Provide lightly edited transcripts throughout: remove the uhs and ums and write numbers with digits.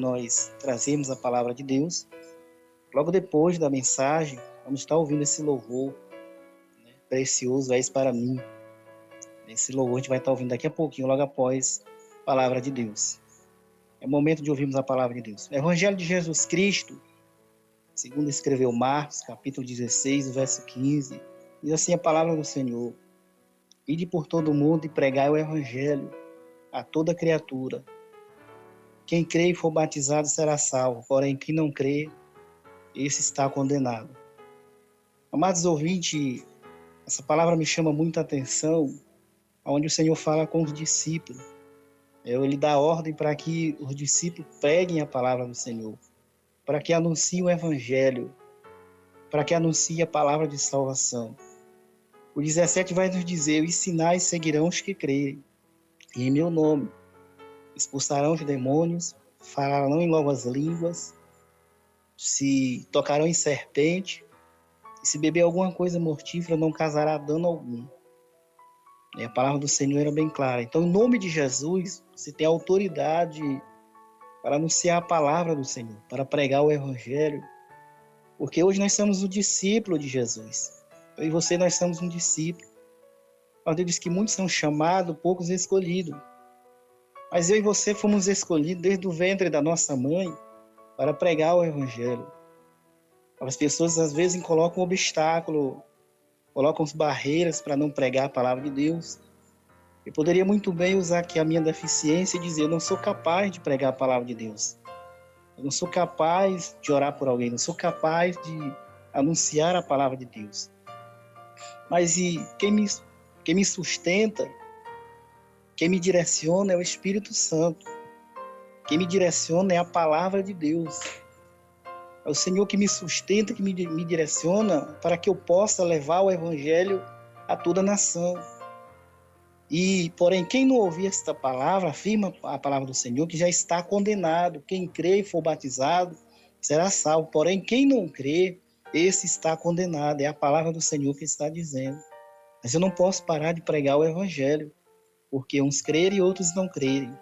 nós trazermos a palavra de Deus, logo depois da mensagem, vamos estar ouvindo esse louvor, né? Precioso és para mim. Esse louvor a gente vai estar ouvindo daqui a pouquinho, logo após a palavra de Deus. É o momento de ouvirmos a palavra de Deus. O Evangelho de Jesus Cristo, segundo escreveu Marcos, capítulo 16, verso 15, diz assim a palavra do Senhor: Ide por todo o mundo e pregai o Evangelho a toda criatura. Quem crê e for batizado será salvo, porém quem não crê, esse está condenado. Amados ouvintes, essa palavra me chama muita atenção, onde o Senhor fala com os discípulos. Ele dá ordem para que os discípulos preguem a palavra do Senhor, para que anunciem o Evangelho, para que anunciem a palavra de salvação. O 17 vai nos dizer: os sinais seguirão os que crerem, e em meu nome expulsarão os demônios, falarão em novas línguas, se tocarão em serpente, e se beber alguma coisa mortífera não causará dano algum. E a palavra do Senhor era bem clara. Então, em nome de Jesus, você tem autoridade para anunciar a palavra do Senhor, para pregar o Evangelho, porque hoje nós somos o discípulo de Jesus. Eu e você, nós somos um discípulo. A Deus diz que muitos são chamados, poucos escolhidos. Mas eu e você fomos escolhidos desde o ventre da nossa mãe para pregar o Evangelho. As pessoas às vezes colocam obstáculo, colocam barreiras para não pregar a palavra de Deus. Eu poderia muito bem usar aqui a minha deficiência e dizer: eu não sou capaz de pregar a palavra de Deus. Eu não sou capaz de orar por alguém, não sou capaz de anunciar a palavra de Deus. Mas quem me sustenta, quem me direciona é o Espírito Santo. Quem me direciona é a palavra de Deus. É o Senhor que me sustenta, que me direciona para que eu possa levar o Evangelho a toda a nação. Porém, quem não ouvir esta palavra, afirma a palavra do Senhor, que já está condenado. Quem crê e for batizado será salvo. Porém, quem não crê, esse está condenado. É a palavra do Senhor que está dizendo. Mas eu não posso parar de pregar o Evangelho, porque uns crerem e outros não crerem.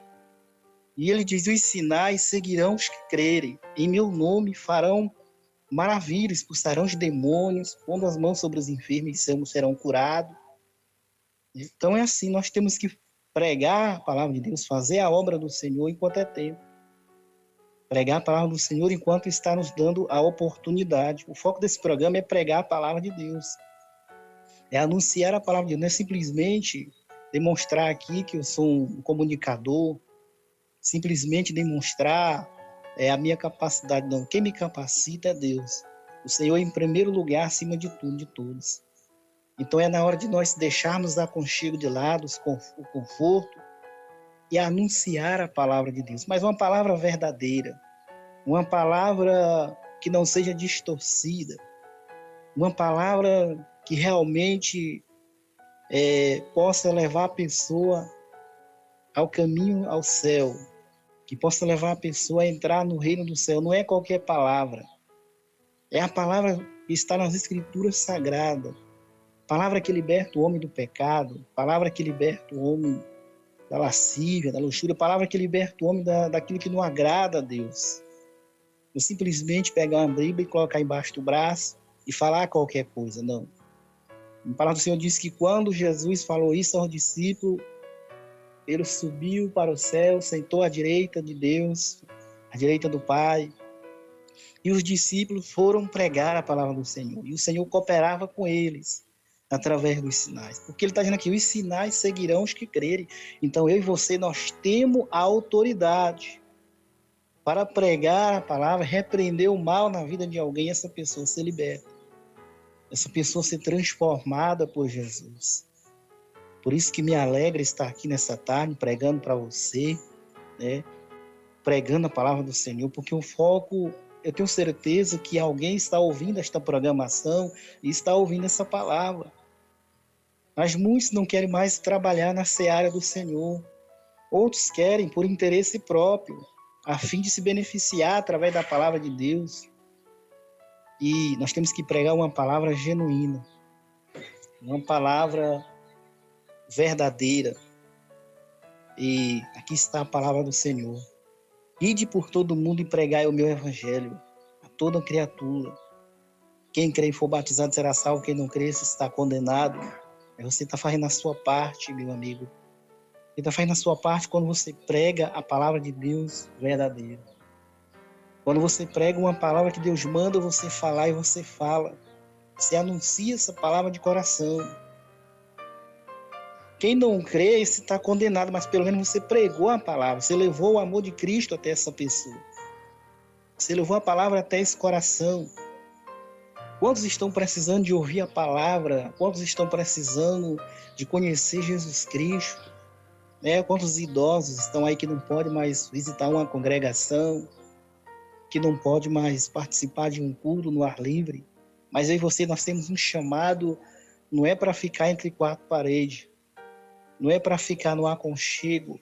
E ele diz: os sinais seguirão os que crerem. Em meu nome farão maravilhas, expulsarão os demônios, pondo as mãos sobre os enfermos e serão curados. Então é assim, nós temos que pregar a palavra de Deus, fazer a obra do Senhor enquanto é tempo. Pregar a palavra do Senhor enquanto está nos dando a oportunidade. O foco desse programa é pregar a palavra de Deus. É anunciar a palavra de Deus, não é simplesmente demonstrar aqui que eu sou um comunicador, simplesmente demonstrar a minha capacidade, não. Quem me capacita é Deus. O Senhor em primeiro lugar, acima de tudo, de todos. Então é na hora de nós deixarmos o aconchego de lado, o conforto, e anunciar a palavra de Deus. Mas uma palavra verdadeira, uma palavra que não seja distorcida, uma palavra que realmente possa levar a pessoa ao caminho ao céu, que possa levar a pessoa a entrar no reino do céu. Não é qualquer palavra. É a palavra que está nas Escrituras Sagradas. Palavra que liberta o homem do pecado, palavra que liberta o homem da lascívia, da luxúria, palavra que liberta o homem daquilo que não agrada a Deus. Não simplesmente pegar uma Bíblia e colocar embaixo do braço e falar qualquer coisa, não. A palavra do Senhor diz que quando Jesus falou isso aos discípulos, ele subiu para o céu, sentou à direita de Deus, à direita do Pai, e os discípulos foram pregar a palavra do Senhor, e o Senhor cooperava com eles através dos sinais, porque ele está dizendo aqui: os sinais seguirão os que crerem. Então eu e você, nós temos a autoridade para pregar a palavra, repreender o mal na vida de alguém, essa pessoa ser liberta, essa pessoa ser transformada por Jesus. Por isso que me alegra estar aqui nessa tarde, pregando para você, né? Pregando a palavra do Senhor, porque o foco, eu tenho certeza que alguém está ouvindo esta programação e está ouvindo essa palavra. Mas muitos não querem mais trabalhar na seara do Senhor. Outros querem por interesse próprio, a fim de se beneficiar através da palavra de Deus. E nós temos que pregar uma palavra genuína, uma palavra verdadeira. E aqui está a palavra do Senhor. Ide por todo mundo e pregai o meu evangelho a toda criatura. Quem crê e for batizado será salvo, quem não crê está condenado. Você está fazendo a sua parte, meu amigo. Você está fazendo a sua parte quando você prega a palavra de Deus verdadeira. Quando você prega uma palavra que Deus manda você falar e você fala. Você anuncia essa palavra de coração. Quem não crê, esse está condenado, mas pelo menos você pregou a palavra. Você levou o amor de Cristo até essa pessoa. Você levou a palavra até esse coração. Quantos estão precisando de ouvir a palavra? Quantos estão precisando de conhecer Jesus Cristo? Quantos idosos estão aí que não podem mais visitar uma congregação, que não pode mais participar de um culto no ar livre? Mas eu e você, nós temos um chamado, não é para ficar entre quatro paredes, não é para ficar no aconchego.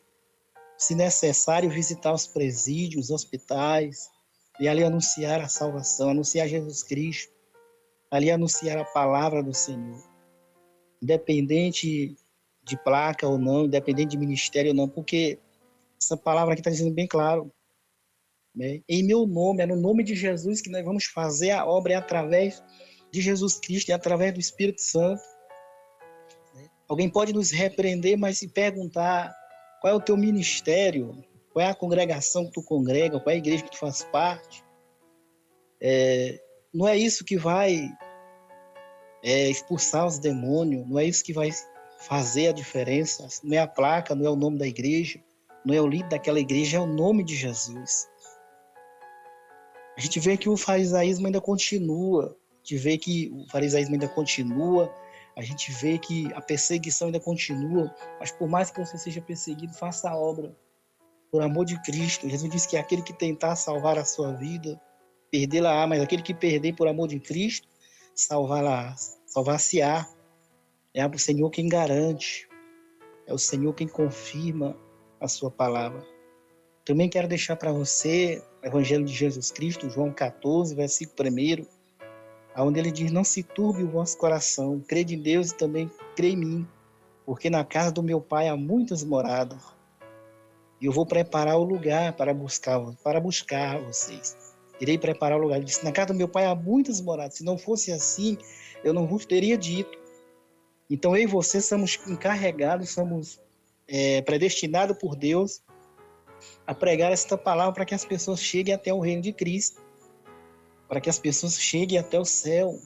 Se necessário, visitar os presídios, hospitais, e ali anunciar a salvação, anunciar Jesus Cristo, ali anunciar a palavra do Senhor. Independente de placa ou não, independente de ministério ou não, porque essa palavra aqui está dizendo bem claro, né? Em meu nome, é no nome de Jesus que nós vamos fazer a obra, é através de Jesus Cristo, é através do Espírito Santo. Alguém pode nos repreender, mas se perguntar qual é o teu ministério, qual é a congregação que tu congrega, qual é a igreja que tu faz parte, não é isso que vai expulsar os demônios, não é isso que vai fazer a diferença, não é a placa, não é o nome da igreja, não é o líder daquela igreja, é o nome de Jesus. A gente vê que o farisaísmo ainda continua, a gente vê que a perseguição ainda continua, mas por mais que você seja perseguido, faça a obra, por amor de Cristo. Jesus disse que aquele que tentar salvar a sua vida, perdê-la-á, mas aquele que perder por amor de Cristo, salvar-se-á. É o Senhor quem garante, é o Senhor quem confirma a sua palavra. Também quero deixar para você o Evangelho de Jesus Cristo, João 14, versículo 1, onde ele diz: não se turbe o vosso coração, crede em Deus e também crê em mim, porque na casa do meu Pai há muitas moradas, e eu vou preparar o lugar para buscar vocês. Irei preparar o lugar. Ele disse: na casa do meu Pai há muitas moradas, se não fosse assim, eu não vos teria dito. Então eu e você somos encarregados, somos predestinados por Deus a pregar esta palavra para que as pessoas cheguem até o reino de Cristo, para que as pessoas cheguem até o céu.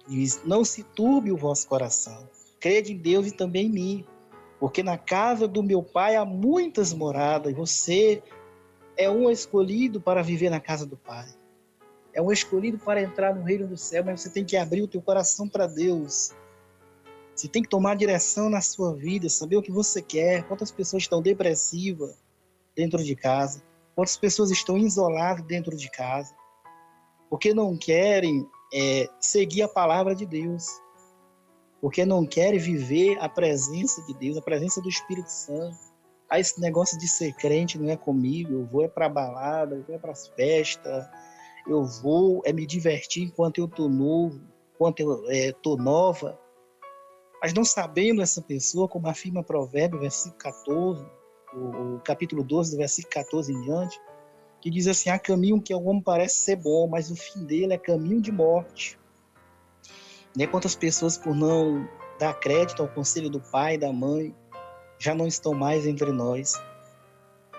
Diz: não se turbe o vosso coração, crede em Deus e também em mim, porque na casa do meu Pai há muitas moradas, e você é um escolhido para viver na casa do Pai, é um escolhido para entrar no reino do céu, mas você tem que abrir o teu coração para Deus. Você tem que tomar direção na sua vida, saber o que você quer. Quantas pessoas estão depressivas dentro de casa? Quantas pessoas estão isoladas dentro de casa? Porque não querem seguir a palavra de Deus. Porque não querem viver a presença de Deus, a presença do Espírito Santo. Esse negócio de ser crente não é comigo. Eu vou para a balada, eu vou para as festas, eu vou me divertir enquanto eu estou novo, enquanto eu estou nova. Mas não sabendo essa pessoa, como afirma Provérbios, versículo 14, o capítulo 12, do versículo 14 em diante, que diz assim: há caminho que ao homem parece ser bom, mas o fim dele é caminho de morte. Quantas pessoas, por não dar crédito ao conselho do pai e da mãe, já não estão mais entre nós,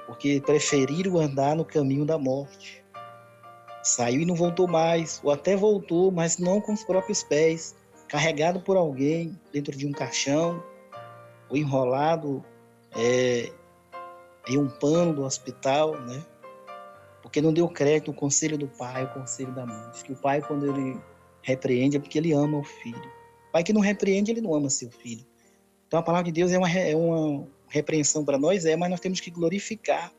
porque preferiram andar no caminho da morte. Saiu e não voltou mais, ou até voltou, mas não com os próprios pés, carregado por alguém dentro de um caixão, ou enrolado em um pano do hospital, né? Porque não deu crédito ao conselho do pai, ao conselho da mãe. Diz que o pai, quando ele repreende, é porque ele ama o filho. O pai que não repreende, ele não ama seu filho. Então a palavra de Deus é uma repreensão para nós, mas nós temos que glorificar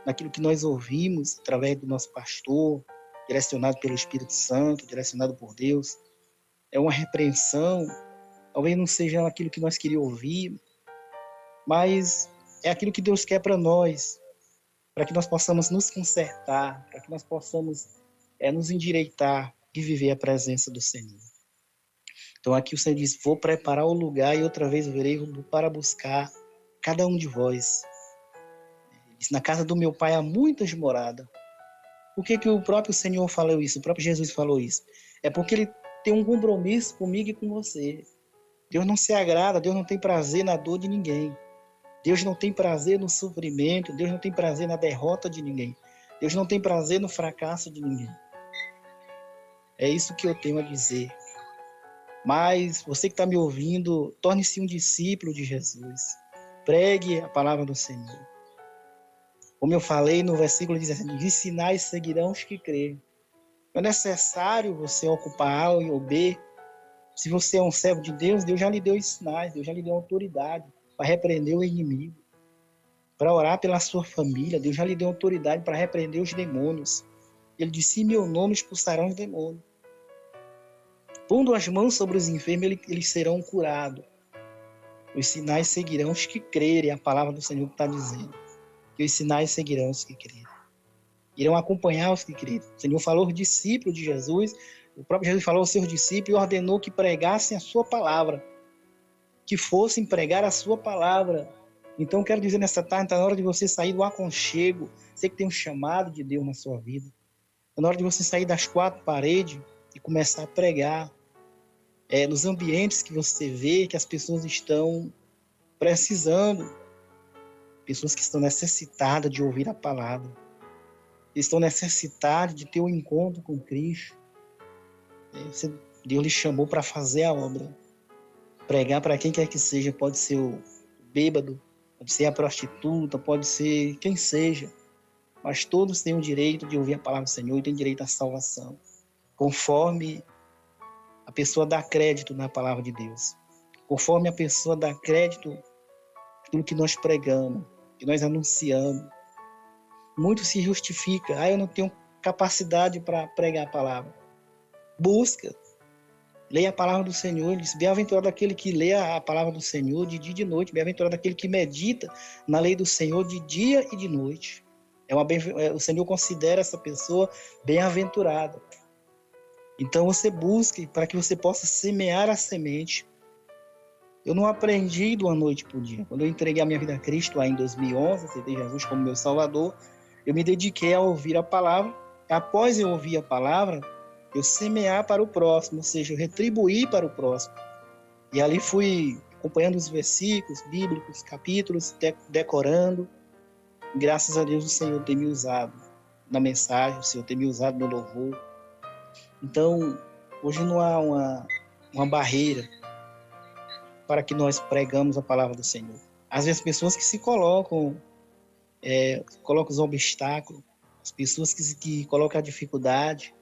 naquilo que nós ouvimos através do nosso pastor, direcionado pelo Espírito Santo, direcionado por Deus. É uma repreensão, talvez não seja aquilo que nós queríamos ouvir, mas é aquilo que Deus quer para nós, para que nós possamos nos consertar, para que nós possamos nos endireitar e viver a presença do Senhor. Então aqui o Senhor diz: vou preparar o lugar e outra vez virei para buscar cada um de vós. Diz, na casa do meu pai há muitas moradas. Por que que o próprio Senhor falou isso? O próprio Jesus falou isso? É porque ele tem um compromisso comigo e com você. Deus não se agrada, Deus não tem prazer na dor de ninguém. Deus não tem prazer no sofrimento, Deus não tem prazer na derrota de ninguém. Deus não tem prazer no fracasso de ninguém. É isso que eu tenho a dizer. Mas você que está me ouvindo, torne-se um discípulo de Jesus. Pregue a palavra do Senhor. Como eu falei no versículo 17, de sinais seguirão os que creem. Não é necessário você ocupar A ou B. Se você é um servo de Deus, Deus já lhe deu os sinais, Deus já lhe deu autoridade para repreender o inimigo, para orar pela sua família. Deus já lhe deu autoridade para repreender os demônios. Ele disse, em meu nome expulsarão os demônios. Pondo as mãos sobre os enfermos, eles serão curados. Os sinais seguirão os que crerem, a palavra do Senhor está dizendo. Que os sinais seguirão os que crerem. Irão acompanhar os que crerem. O Senhor falou aos discípulos de Jesus, o próprio Jesus falou aos seus discípulos e ordenou que pregassem a sua palavra. Que fossem pregar a sua palavra. Então, quero dizer nessa tarde, está na hora de você sair do aconchego. Você que tem um chamado de Deus na sua vida. Está na hora de você sair das quatro paredes e começar a pregar. Nos ambientes que você vê que as pessoas estão precisando. Pessoas que estão necessitadas de ouvir a palavra. Estão necessitadas de ter um encontro com Cristo. Deus lhe chamou para fazer a obra. Pregar para quem quer que seja. Pode ser o bêbado, pode ser a prostituta, pode ser quem seja. Mas todos têm o direito de ouvir a palavra do Senhor e têm direito à salvação. Conforme a pessoa dá crédito na palavra de Deus. Conforme a pessoa dá crédito naquilo que nós pregamos, que nós anunciamos. Muito se justifica. Eu não tenho capacidade para pregar a palavra. Busca. Leia a palavra do Senhor. Ele diz, bem-aventurado aquele que lê a palavra do Senhor de dia e de noite. Bem-aventurado aquele que medita na lei do Senhor de dia e de noite. O Senhor considera essa pessoa bem-aventurada. Então você busque para que você possa semear a semente. Eu não aprendi de uma noite para o dia. Quando eu entreguei a minha vida a Cristo lá em 2011, aceitei Jesus como meu Salvador, eu me dediquei a ouvir a palavra. Após eu ouvir a palavra, eu semear para o próximo, ou seja, eu retribuir para o próximo. E ali fui acompanhando os versículos bíblicos, capítulos, decorando. Graças a Deus o Senhor tem me usado na mensagem, o Senhor tem me usado no louvor. Então, hoje não há uma barreira para que nós pregamos a palavra do Senhor. Às vezes, pessoas que se colocam os obstáculos, as pessoas que colocam a dificuldade,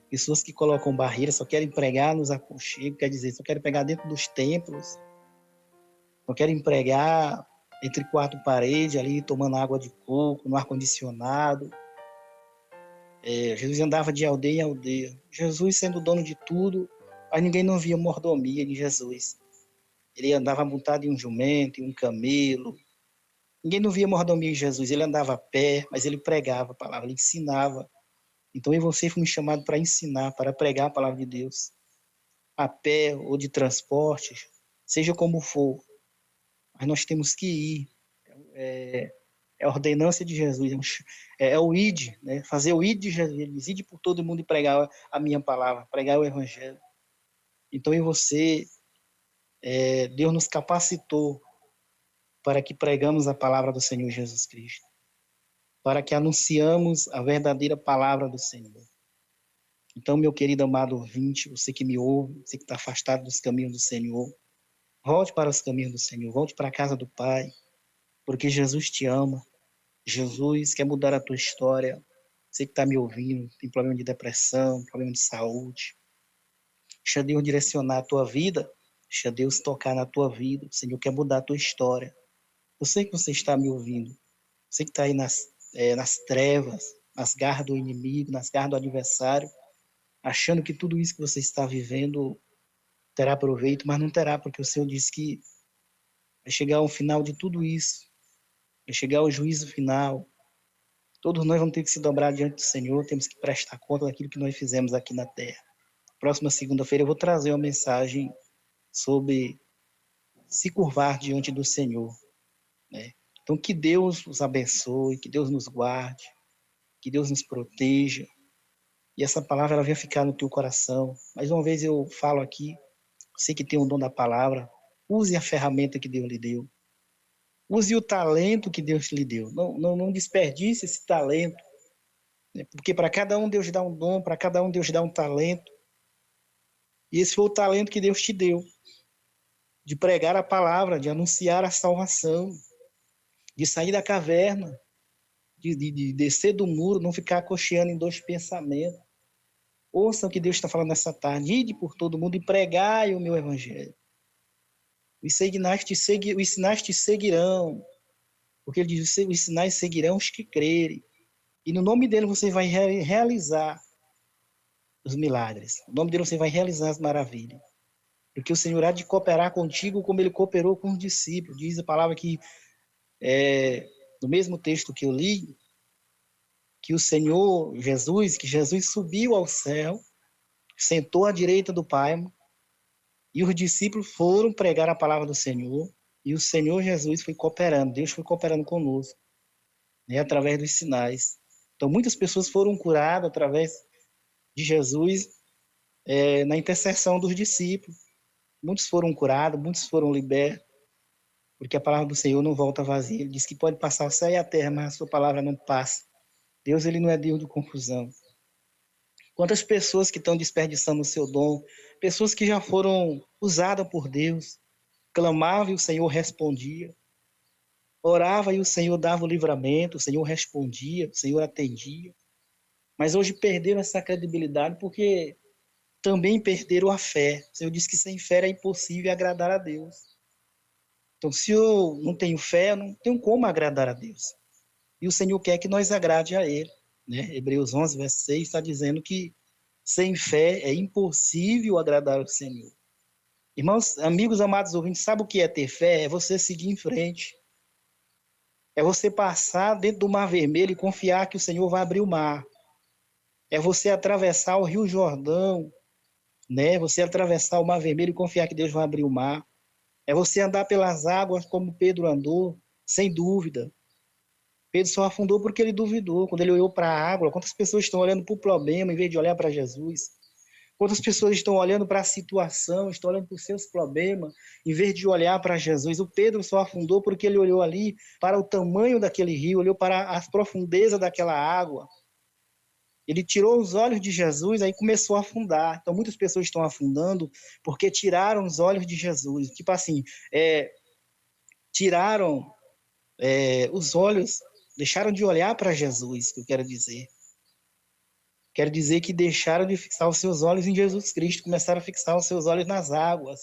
pessoas que colocam barreiras, só querem pregar nos aconchegos, quer dizer, só querem pregar dentro dos templos, só querem pregar entre quatro paredes, ali tomando água de coco, no ar-condicionado. Jesus andava de aldeia em aldeia. Jesus sendo dono de tudo, mas ninguém não via mordomia de Jesus. Ele andava montado em um jumento, em um camelo. Ninguém não via mordomia em Jesus. Ele andava a pé, mas ele pregava a palavra, ele ensinava. Então eu e você fomos chamados para ensinar, para pregar a palavra de Deus. A pé ou de transporte, seja como for. Mas nós temos que ir. É a ordenança de Jesus. É o ide, né? Fazer o ide de Jesus. Ele diz, ide por todo mundo e pregar a minha palavra, pregar o evangelho. Então eu e você, Deus nos capacitou para que pregamos a palavra do Senhor Jesus Cristo. Para que anunciamos a verdadeira palavra do Senhor. Então, meu querido amado ouvinte, você que me ouve, você que está afastado dos caminhos do Senhor, volte para os caminhos do Senhor, volte para a casa do Pai, porque Jesus te ama, Jesus quer mudar a tua história. Você que está me ouvindo, tem problema de depressão, problema de saúde, deixa Deus direcionar a tua vida, deixa Deus tocar na tua vida, o Senhor quer mudar a tua história. Eu sei que você está me ouvindo, você que está aí nas trevas, nas garras do inimigo, nas garras do adversário, achando que tudo isso que você está vivendo terá proveito, mas não terá, porque o Senhor disse que vai chegar ao final de tudo isso, vai chegar ao juízo final. Todos nós vamos ter que se dobrar diante do Senhor, temos que prestar conta daquilo que nós fizemos aqui na terra. Próxima segunda-feira eu vou trazer uma mensagem sobre se curvar diante do Senhor, né? Então, que Deus nos abençoe, que Deus nos guarde, que Deus nos proteja. E essa palavra ela venha ficar no teu coração. Mais uma vez eu falo aqui, você que tem o dom da palavra, use a ferramenta que Deus lhe deu. Use o talento que Deus lhe deu. Não desperdice esse talento. Né? Porque para cada um Deus dá um dom, para cada um Deus dá um talento. E esse foi o talento que Deus te deu. De pregar a palavra, de anunciar a salvação, de sair da caverna, de descer do muro, não ficar cocheando em dois pensamentos. Ouçam o que Deus está falando nessa tarde. Ide por todo mundo e pregai o meu evangelho. Os sinais te seguirão. Porque ele diz, os sinais seguirão os que crerem. E no nome dele você vai realizar os milagres. No nome dele você vai realizar as maravilhas. Porque o Senhor há de cooperar contigo como ele cooperou com os discípulos. Diz a palavra que, no mesmo texto que eu li, que o Senhor Jesus, que Jesus subiu ao céu, sentou à direita do Pai, e os discípulos foram pregar a palavra do Senhor, e o Senhor Jesus foi cooperando, Deus foi cooperando conosco, né, através dos sinais. Então, muitas pessoas foram curadas através de Jesus, na intercessão dos discípulos. Muitos foram curados, muitos foram libertos, porque a palavra do Senhor não volta vazia. Ele diz que pode passar o céu e a terra, mas a sua palavra não passa. Deus, ele não é Deus de confusão. Quantas pessoas que estão desperdiçando o seu dom, pessoas que já foram usadas por Deus, clamavam e o Senhor respondia, orava e o Senhor dava o livramento, o Senhor respondia, o Senhor atendia, mas hoje perderam essa credibilidade porque também perderam a fé. O Senhor disse que sem fé é impossível agradar a Deus. Então, se eu não tenho fé, eu não tenho como agradar a Deus. E o Senhor quer que nós agrade a Ele. Né? Hebreus 11, verso 6 está dizendo que sem fé é impossível agradar ao Senhor. Irmãos, amigos, amados ouvintes, sabe o que é ter fé? É você seguir em frente. É você passar dentro do Mar Vermelho e confiar que o Senhor vai abrir o mar. É você atravessar o Rio Jordão, né? Você atravessar o Mar Vermelho e confiar que Deus vai abrir o mar. É você andar pelas águas como Pedro andou, sem dúvida. Pedro só afundou porque ele duvidou. Quando ele olhou para a água, quantas pessoas estão olhando para o problema em vez de olhar para Jesus? Quantas pessoas estão olhando para a situação, estão olhando para os seus problemas, em vez de olhar para Jesus? O Pedro só afundou porque ele olhou ali para o tamanho daquele rio, olhou para as profundezas daquela água. Ele tirou os olhos de Jesus, aí começou a afundar. Então, muitas pessoas estão afundando porque tiraram os olhos de Jesus. Tipo assim, tiraram os olhos, deixaram de olhar para Jesus, que eu quero dizer. Quero dizer que deixaram de fixar os seus olhos em Jesus Cristo, começaram a fixar os seus olhos nas águas.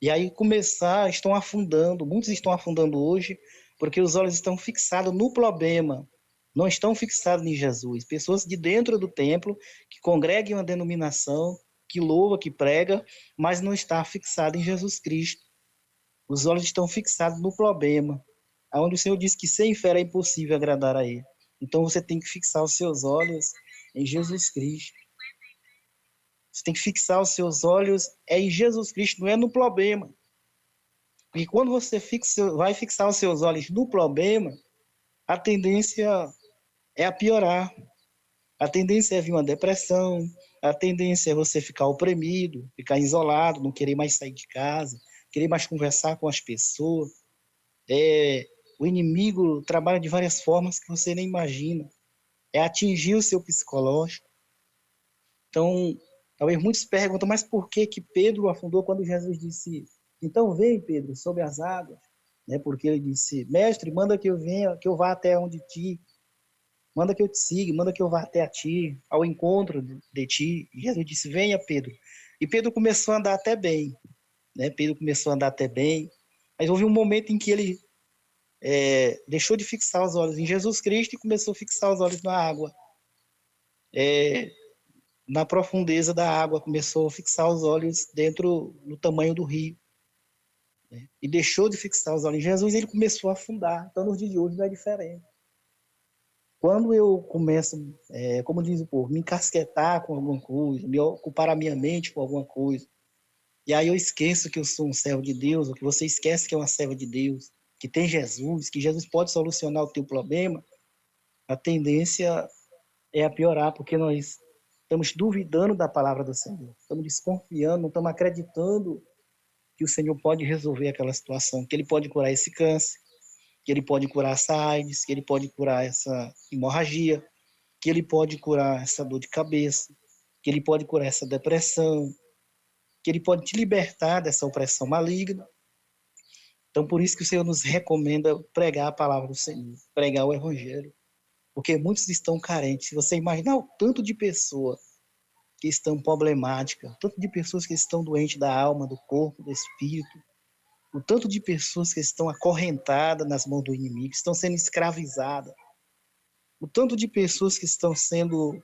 E aí estão afundando, muitos estão afundando hoje, porque os olhos estão fixados no problema, não estão fixados em Jesus. Pessoas de dentro do templo, que congregam uma denominação, que louva, que prega, mas não está fixado em Jesus Cristo. Os olhos estão fixados no problema, onde o Senhor diz que sem fé é impossível agradar a Ele. Então você tem que fixar os seus olhos em Jesus Cristo. Você tem que fixar os seus olhos em Jesus Cristo, não é no problema. Porque quando você vai fixar os seus olhos no problema, a tendência é a piorar. A tendência é vir uma depressão, a tendência é você ficar oprimido, ficar isolado, não querer mais sair de casa, querer mais conversar com as pessoas. O inimigo trabalha de várias formas que você nem imagina. É atingir o seu psicológico. Então, talvez muitos perguntam, mas por que Pedro afundou quando Jesus disse, então vem, Pedro, sobre as águas? Né? Porque ele disse, mestre, manda que eu venha, que eu vá até onde ti, manda que eu te siga, manda que eu vá até a ti, ao encontro de ti. E Jesus disse, venha, Pedro. E Pedro começou a andar até bem. Né? Pedro começou a andar até bem, mas houve um momento em que ele deixou de fixar os olhos em Jesus Cristo e começou a fixar os olhos na água. Na profundeza da água, começou a fixar os olhos dentro do tamanho do rio. Né? E deixou de fixar os olhos em Jesus e ele começou a afundar. Então, nos dias de hoje não é diferente. Quando eu começo, como diz o povo, me encasquetar com alguma coisa, me ocupar a minha mente com alguma coisa, e aí eu esqueço que eu sou um servo de Deus, ou que você esquece que é uma serva de Deus, que tem Jesus, que Jesus pode solucionar o teu problema, a tendência é a piorar, porque nós estamos duvidando da palavra do Senhor, estamos desconfiando, não estamos acreditando que o Senhor pode resolver aquela situação, que Ele pode curar esse câncer, que Ele pode curar essa AIDS, que Ele pode curar essa hemorragia, que Ele pode curar essa dor de cabeça, que Ele pode curar essa depressão, que Ele pode te libertar dessa opressão maligna. Então, por isso que o Senhor nos recomenda pregar a palavra do Senhor, pregar o Evangelho, porque muitos estão carentes. Se você imaginar o tanto de pessoas que estão problemáticas, o tanto de pessoas que estão doentes da alma, do corpo, do espírito, o tanto de pessoas que estão acorrentadas nas mãos do inimigo, estão sendo escravizadas, o tanto de pessoas que estão sendo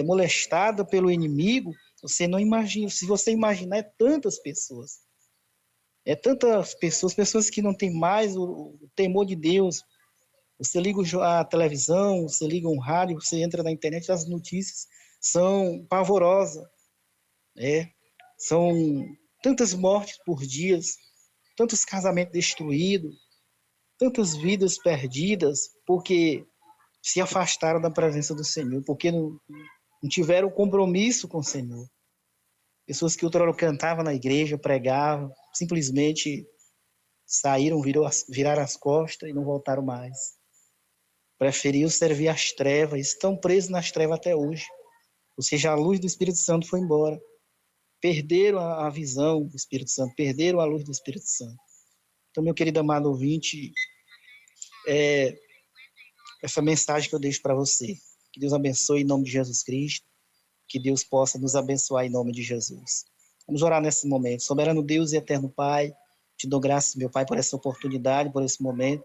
molestadas pelo inimigo, você não imagina. Se você imaginar, é tantas pessoas. É tantas pessoas, pessoas que não têm mais o temor de Deus. Você liga a televisão, você liga um rádio, você entra na internet, as notícias são pavorosas. São tantas mortes por dia, tantos casamentos destruídos, tantas vidas perdidas, porque se afastaram da presença do Senhor, porque não tiveram compromisso com o Senhor. Pessoas que outrora cantavam na igreja, pregavam, simplesmente saíram, viraram as costas e não voltaram mais. Preferiu servir as trevas, estão presos nas trevas até hoje. Ou seja, a luz do Espírito Santo foi embora. Perderam a visão do Espírito Santo, perderam a luz do Espírito Santo. Então, meu querido amado ouvinte, essa mensagem que eu deixo para você. Que Deus abençoe em nome de Jesus Cristo. Que Deus possa nos abençoar em nome de Jesus. Vamos orar nesse momento. Soberano Deus e eterno Pai, te dou graças, meu Pai, por essa oportunidade, por esse momento.